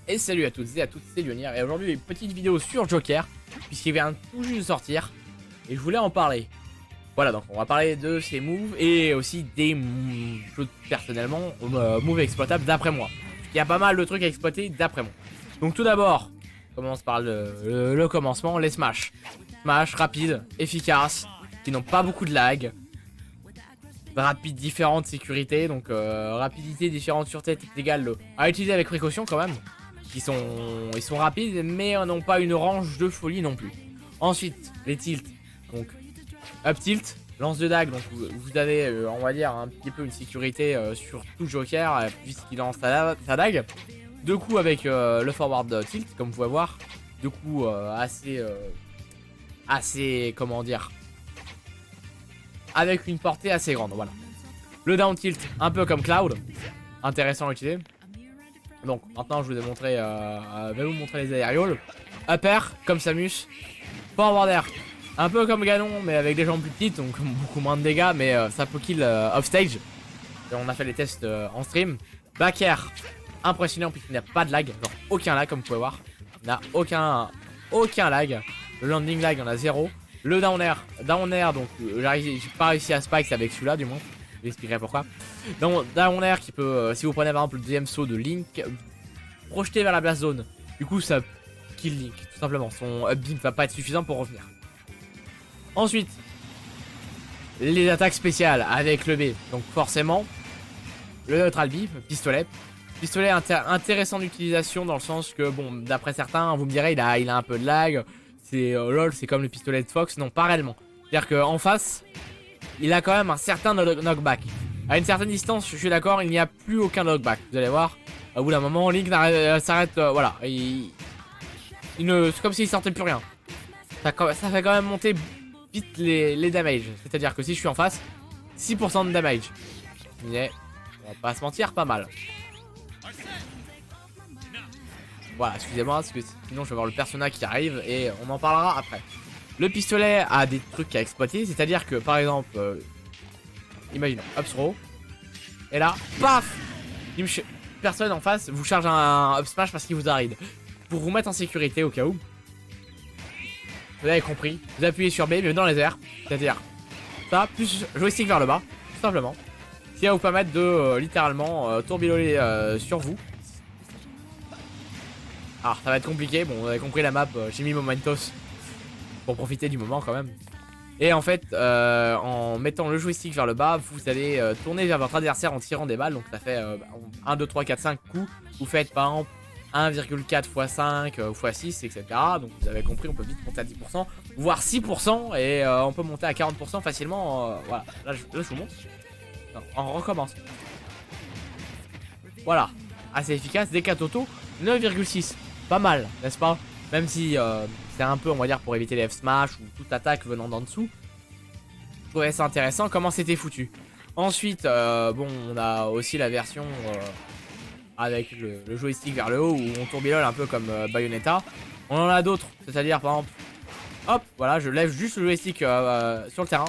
Et salut à toutes et à tous, c'est Lionir. Et aujourd'hui une petite vidéo sur Joker, puisqu'il vient tout juste de sortir. Et je voulais en parler. Voilà, donc on va parler de ses moves et aussi des choses personnellement moves exploitables d'après moi. Il y a pas mal de trucs à exploiter d'après moi. Donc tout d'abord, on commence par le commencement, les smash. Smash rapide, efficace, qui n'ont pas beaucoup de lag. Rapide, différente sécurité, donc rapidité, différente sûreté, type égale à utiliser avec précaution quand même. Ils sont rapides, mais n'ont pas une range de folie non plus. Ensuite, les tilts, donc up tilt, lance de dague, donc vous avez, on va dire, un petit peu une sécurité sur tout Joker, puisqu'il lance sa dague. Deux coups avec le forward tilt, comme vous pouvez voir. Deux coups assez, comment dire, avec une portée assez grande, voilà. Le down tilt, un peu comme Cloud, intéressant à utiliser. Donc maintenant je vous ai montré, je vais vous montrer les aérioles. Upper, comme Samus. Forward air, un peu comme Ganon, mais avec des jambes plus petites, donc beaucoup moins de dégâts, mais ça peut kill off stage. Et on a fait les tests en stream. Back air, impressionnant puisqu'il n'y a pas de lag, genre aucun lag comme vous pouvez voir. Il n'y a aucun lag. Le landing lag, on a 0. Le down air, donc j'ai pas réussi à spike avec celui-là du moins. Je vous expliquerai pourquoi. Donc down air qui peut, si vous prenez par exemple le deuxième saut de Link, projeter vers la blast zone. Du coup ça kill Link, tout simplement. Son up beam va pas être suffisant pour revenir. Ensuite, les attaques spéciales avec le B. Donc forcément, le neutral B, pistolet. Pistolet intéressant d'utilisation dans le sens que, bon, d'après certains, vous me direz, il a un peu de lag. C'est lol, c'est comme le pistolet de Fox. Non, pas réellement. C'est-à-dire qu'en face, il a quand même un certain knockback. À une certaine distance, je suis d'accord, il n'y a plus aucun knockback. Vous allez voir, au bout d'un moment, Link s'arrête. Voilà, c'est comme s'il sortait plus rien. Ça fait quand même monter vite les damages. C'est-à-dire que si je suis en face, 6% de damage. Mais, on va pas se mentir, pas mal. Voilà, excusez-moi, parce que sinon je vais voir le personnage qui arrive et on en parlera après. Le pistolet a des trucs à exploiter, c'est-à-dire que par exemple, imaginons, up throw, et là, paf, personne en face vous charge un up smash parce qu'il vous arrive. Pour vous mettre en sécurité au cas où, vous avez compris, vous appuyez sur B mais dans les airs, c'est-à-dire ça, plus joystick vers le bas, tout simplement. Ce qui va vous permettre de littéralement tourbillonner sur vous. Alors ça va être compliqué, bon vous avez compris la map, j'ai mis Momentos pour profiter du moment quand même. Et en fait, en mettant le joystick vers le bas, vous allez tourner vers votre adversaire en tirant des balles. Donc ça fait 1, 2, 3, 4, 5 coups. Vous faites par exemple 1,4 x 5 x 6, etc. Donc vous avez compris, on peut vite monter à 10%, voire 6%. Et on peut monter à 40% facilement. Voilà, là je vous montre. Non, on recommence. Voilà, assez efficace, dégâts totaux 9,6. Pas mal, n'est-ce pas? Même si c'est un peu, on va dire, pour éviter les F-Smash ou toute attaque venant d'en dessous. Je trouvais ça intéressant comment c'était foutu. Ensuite, bon, on a aussi la version avec le joystick vers le haut où on tourbillonne un peu comme Bayonetta. On en a d'autres, c'est-à-dire par exemple, hop, voilà, je lève juste le joystick sur le terrain.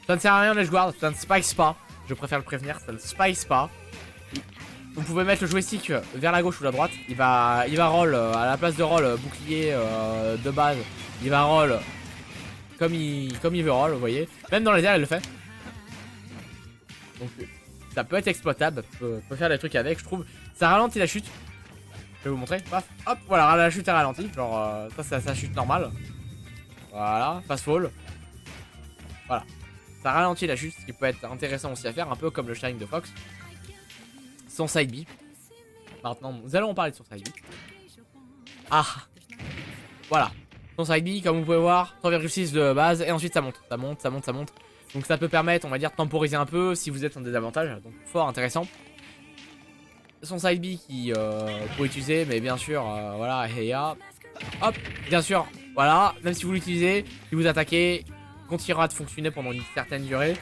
Ça ne sert à rien, les guard, ça ne spikes pas. Je préfère le prévenir, ça ne spikes pas. Vous pouvez mettre le joystick vers la gauche ou la droite. Il va roll à la place de roll bouclier de base. Il va roll comme il veut roll, vous voyez. Même dans les airs, il le fait. Donc ça peut être exploitable. Peut faire des trucs avec, je trouve. Ça ralentit la chute. Je vais vous montrer. Paf, hop, voilà, la chute est ralentie. Genre ça chute normale. Voilà, fast fall. Voilà. Ça ralentit la chute, ce qui peut être intéressant aussi à faire, un peu comme le Shine de Fox. Son side B. Maintenant, nous allons parler de son side B. Ah, voilà. Son side B, comme vous pouvez voir, 3,6 de base. Et ensuite, ça monte. Ça monte, ça monte, ça monte. Donc, ça peut permettre, on va dire, de temporiser un peu si vous êtes en désavantage. Donc, fort intéressant. Son side B qui pour utiliser, mais bien sûr, voilà, Heya. Hop, bien sûr, voilà. Même si vous l'utilisez, si vous attaquez, continuera de fonctionner pendant une certaine durée.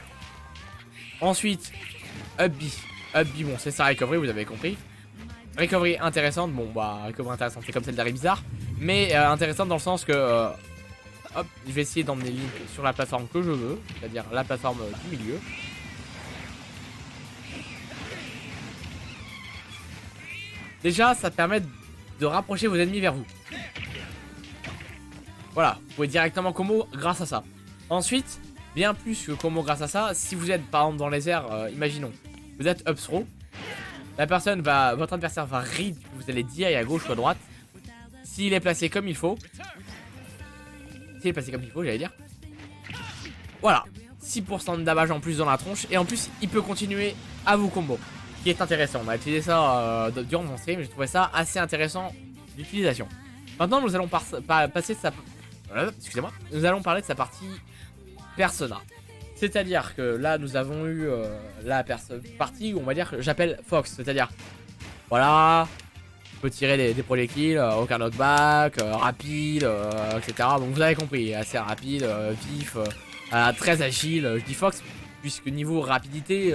Ensuite, up B. Up B, bon, c'est sa recovery, vous avez compris. Recovery intéressante, bon, bah, recovery intéressante, c'est comme celle d'Harry Bizarre. Mais intéressante dans le sens que, hop, je vais essayer d'emmener Link sur la plateforme que je veux, c'est-à-dire la plateforme du milieu. Déjà, ça permet de rapprocher vos ennemis vers vous. Voilà, vous pouvez directement combo grâce à ça. Ensuite, bien plus que combo grâce à ça, si vous êtes par exemple dans les airs, imaginons, vous êtes up throw, la personne va, votre adversaire va read, vous allez DI à gauche ou à droite. S'il est placé comme il faut, j'allais dire. Voilà, 6% de damage en plus dans la tronche, et en plus, il peut continuer à vous combo. Ce qui est intéressant, on a utilisé ça durant mon stream, j'ai trouvé ça assez intéressant d'utilisation. Maintenant, nous allons passer de sa... Excusez-moi, nous allons parler de sa partie Persona. C'est-à-dire que là, nous avons eu la partie où on va dire que j'appelle Fox. C'est-à-dire, voilà, on peut tirer des projectiles, aucun knockback, rapide, etc. Donc vous avez compris, assez rapide, vif, très agile. Je dis Fox, puisque niveau rapidité,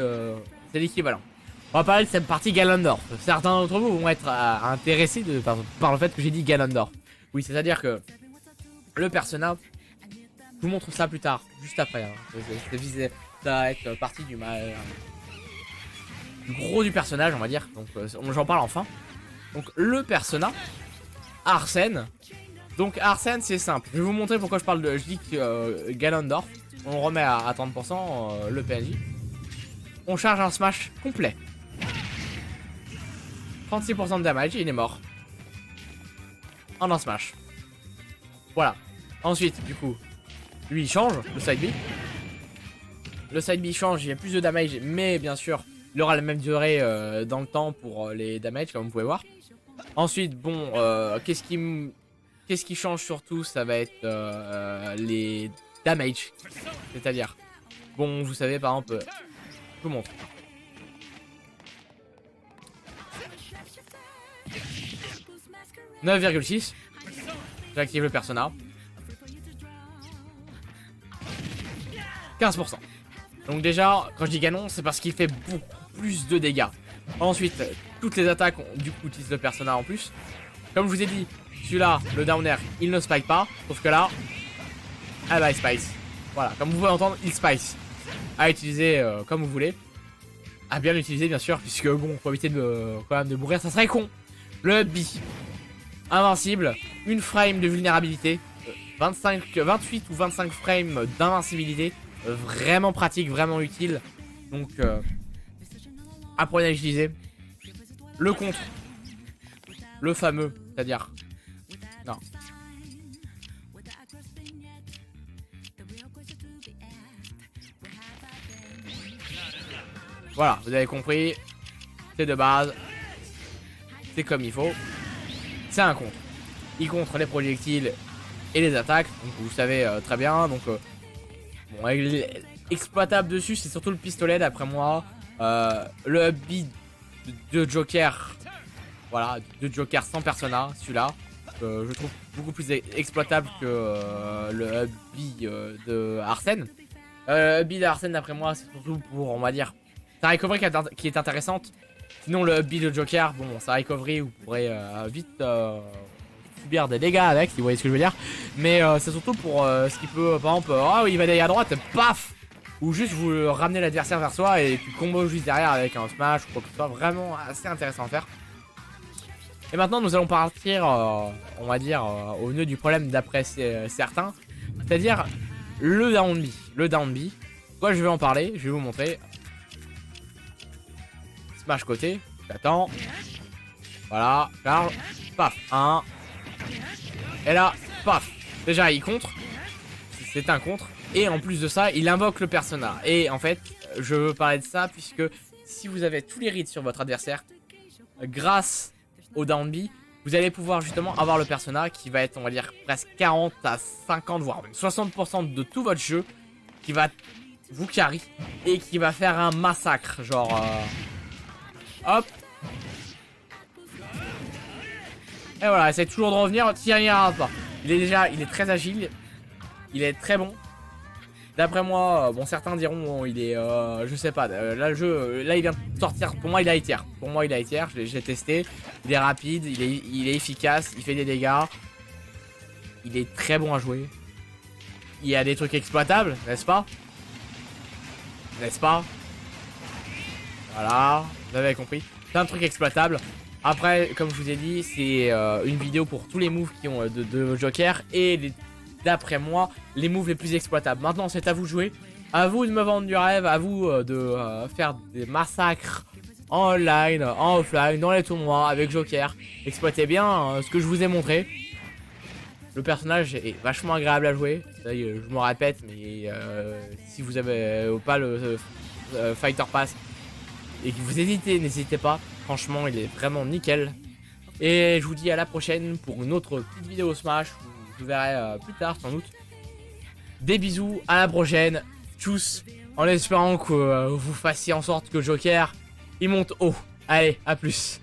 c'est l'équivalent. On va parler de cette partie Ganondorf. Certains d'entre vous vont être intéressés par le fait que j'ai dit Ganondorf. Oui, c'est-à-dire que le persona, je vous montre ça plus tard, juste après. Hein. Ça va être partie du gros du personnage, on va dire. Donc j'en parle enfin. Donc le persona, Arsène. Donc Arsène, c'est simple. Je vais vous montrer pourquoi je dis que Ganondorf. On remet à 30% le PNJ. On charge un smash complet. 36% de damage, il est mort. En un smash. Voilà. Ensuite, du coup, lui il change, le side B. Le side B change, il y a plus de damage, mais bien sûr, il aura la même durée dans le temps pour les damages, comme vous pouvez voir. Ensuite, bon, qu'est-ce qui change surtout, ça va être les damages. C'est-à-dire, bon, vous savez, par exemple, je vous montre. « 9,6 » J'active le persona. 15%. Donc déjà, quand je dis Ganon, c'est parce qu'il fait beaucoup plus de dégâts. Ensuite, toutes les attaques, du coup, utilisent le persona en plus. Comme je vous ai dit, celui-là, le down air, il ne spike pas. Sauf que là, ah bah, il spice. Voilà, comme vous pouvez entendre, il spice. À utiliser comme vous voulez. À bien l'utiliser, bien sûr, puisque bon, faut éviter quand même de mourir, ça serait con. Le B. Invincible, une frame de vulnérabilité, 28 ou 25 frames d'invincibilité, vraiment pratique, vraiment utile. Donc, apprenez à l'utiliser. Le contre, le fameux, c'est-à-dire, non. Voilà, vous avez compris, c'est de base, c'est comme il faut. C'est un contre. Il contre les projectiles et les attaques. Donc vous savez très bien. Donc bon, exploitable dessus, c'est surtout le pistolet d'après moi. Le B de Joker. Voilà, de Joker sans persona, celui-là. Je trouve beaucoup plus exploitable que le B de Arsène. Le B d'Arsène d'après moi, c'est surtout pour, on va dire, sa recovery qui est intéressante. Sinon le B de Joker, bon, sa recovery, vous pourrez vite subir des dégâts avec, si vous voyez ce que je veux dire. Mais c'est surtout pour ce qui peut, par exemple, ah oui, il va d'aller à droite, paf. Ou juste vous ramener l'adversaire vers soi et puis combo juste derrière avec un smash ou quoi que ce soit. Vraiment assez intéressant à faire. Et maintenant nous allons partir, on va dire, au nœud du problème d'après certains. C'est-à-dire le down B. Le down B. Moi je vais en parler, je vais vous montrer. Smash côté, j'attends. Voilà, charge, paf, 1. Et là, paf. Déjà, il contre. C'est un contre. Et en plus de ça, il invoque le persona. Et en fait, je veux parler de ça puisque si vous avez tous les reads sur votre adversaire, grâce au down B, vous allez pouvoir justement avoir le persona qui va être, on va dire, presque 40 à 50, voire même 60% de tout votre jeu qui va vous carry et qui va faire un massacre. Genre... hop. Et voilà, essaye toujours de revenir. Tiens, il n'y a pas. Il est très agile. Il est très bon. D'après moi, bon, certains diront, bon, il est, je sais pas. Là, le jeu, là, il vient de sortir. Pour moi, il a été. Pour moi, il a été. J'ai testé. Il est rapide. Il est efficace. Il fait des dégâts. Il est très bon à jouer. Il y a des trucs exploitables, n'est-ce pas? N'est-ce pas? Voilà. Vous avez compris. Plein de trucs exploitables. Après, comme je vous ai dit, c'est une vidéo pour tous les moves qui ont de Joker et d'après moi, les moves les plus exploitables. Maintenant, c'est à vous de jouer, à vous de me vendre du rêve, à vous de faire des massacres en online, en offline, dans les tournois avec Joker. Exploitez bien ce que je vous ai montré. Le personnage est vachement agréable à jouer. Ça, je me répète, mais si vous avez pas le Fighter Pass et que vous hésitez, n'hésitez pas. Franchement, il est vraiment nickel. Et je vous dis à la prochaine pour une autre petite vidéo Smash. Je vous verrai plus tard sans doute. Des bisous, à la prochaine. Tchuss. En espérant que vous fassiez en sorte que Joker il monte haut. Allez, à plus.